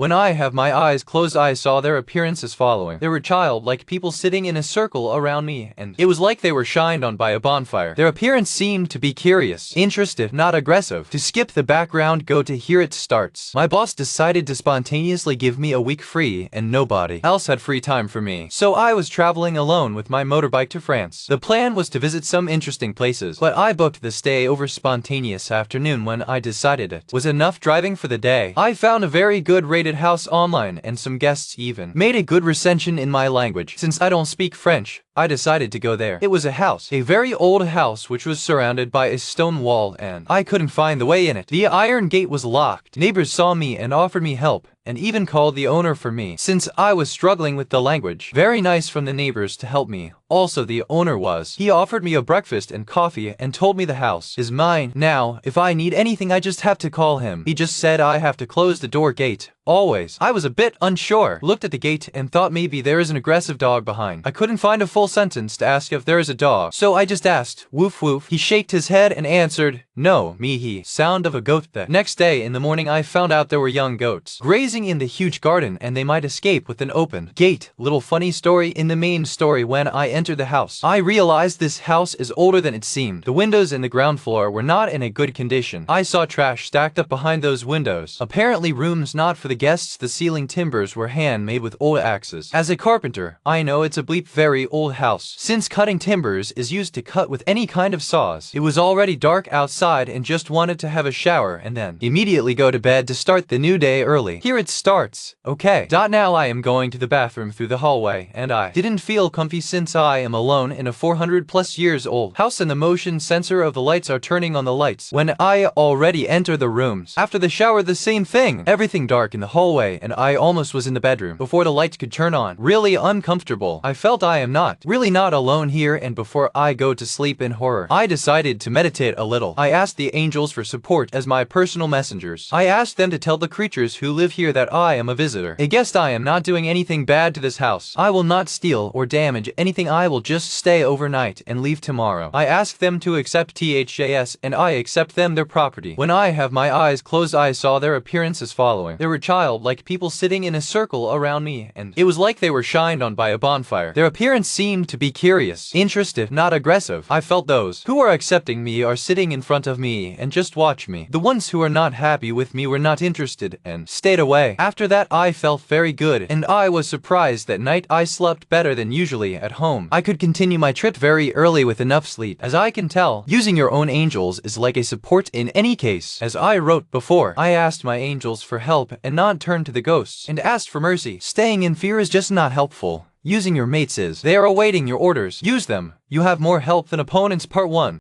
When I have my eyes closed, I saw their appearance as following. There were childlike people sitting in a circle around me, and it was like they were shined on by a bonfire. Their appearance seemed to be curious, interested, not aggressive. To skip the background, go to here it starts. My boss decided to spontaneously give me a week free, and nobody else had free time for me. So I was traveling alone with my motorbike to France. The plan was to visit some interesting places, but I booked the stay over spontaneous afternoon when I decided it was enough driving for the day. I found a very good rated house online, and some guests even made a good recension in my language. Since I don't speak French, I decided to go there. It was a house, a very old house which was surrounded by a stone wall, and I couldn't find the way in it. The iron gate was locked. Neighbors saw me and offered me help, and even called the owner for me, since I was struggling with the language. Very nice from the neighbors to help me. Also, the owner was. He offered me a breakfast and coffee and told me the house is mine. Now, if I need anything, I just have to call him. He just said I have to close the door gate. Always. I was a bit unsure, looked at the gate and thought maybe there is an aggressive dog behind. I couldn't find a full sentence to ask if there is a dog, so I just asked, woof woof. He shaked his head and answered, no, me he. Sound of a goat. The next day in the morning, I found out there were young goats grazing in the huge garden, and they might escape with an open gate. Little funny story in the main story. When I entered the house, I realized this house is older than it seemed. The windows in the ground floor were not in a good condition. I saw trash stacked up behind those windows. Apparently rooms not for the guests. The ceiling timbers were handmade with old axes. As a carpenter, I know it's a bleep very old house, since cutting timbers is used to cut with any kind of saws. It was already dark outside and just wanted to have a shower and then immediately go to bed to start the new day early. Here it starts. Okay. Now I am going to the bathroom through the hallway, and I didn't feel comfy since I am alone in a 400+ years old house and the motion sensor of the lights are turning on the lights when I already enter the rooms. After the shower, the same thing. Everything dark in the hallway, and I almost was in the bedroom before the lights could turn on. Really uncomfortable. I felt I am really not alone here, and before I go to sleep in horror, I decided to meditate a little. I asked the angels for support as my personal messengers. I asked them to tell the creatures who live here that I am a visitor, a guest. I am not doing anything bad to this house. I will not steal or damage anything. I will just stay overnight and leave tomorrow. I asked them to accept THJS, and I accept them their property. When I have my eyes closed, I saw their appearance as following. There were childlike people sitting in a circle around me, and it was like they were shined on by a bonfire. Their appearance seemed to be curious, interested, not aggressive. I felt those who are accepting me are sitting in front of me and just watch me. The ones who are not happy with me were not interested and stayed away. After that, I felt very good, and I was surprised that night I slept better than usually at home. I could continue my trip very early with enough sleep. As I can tell, using your own angels is like a support in any case. As I wrote before, I asked my angels for help and not turn to the ghosts and asked for mercy. Staying in fear is just not helpful. Using your mates is. They are awaiting your orders. Use them. You have more help than opponents. Part 1.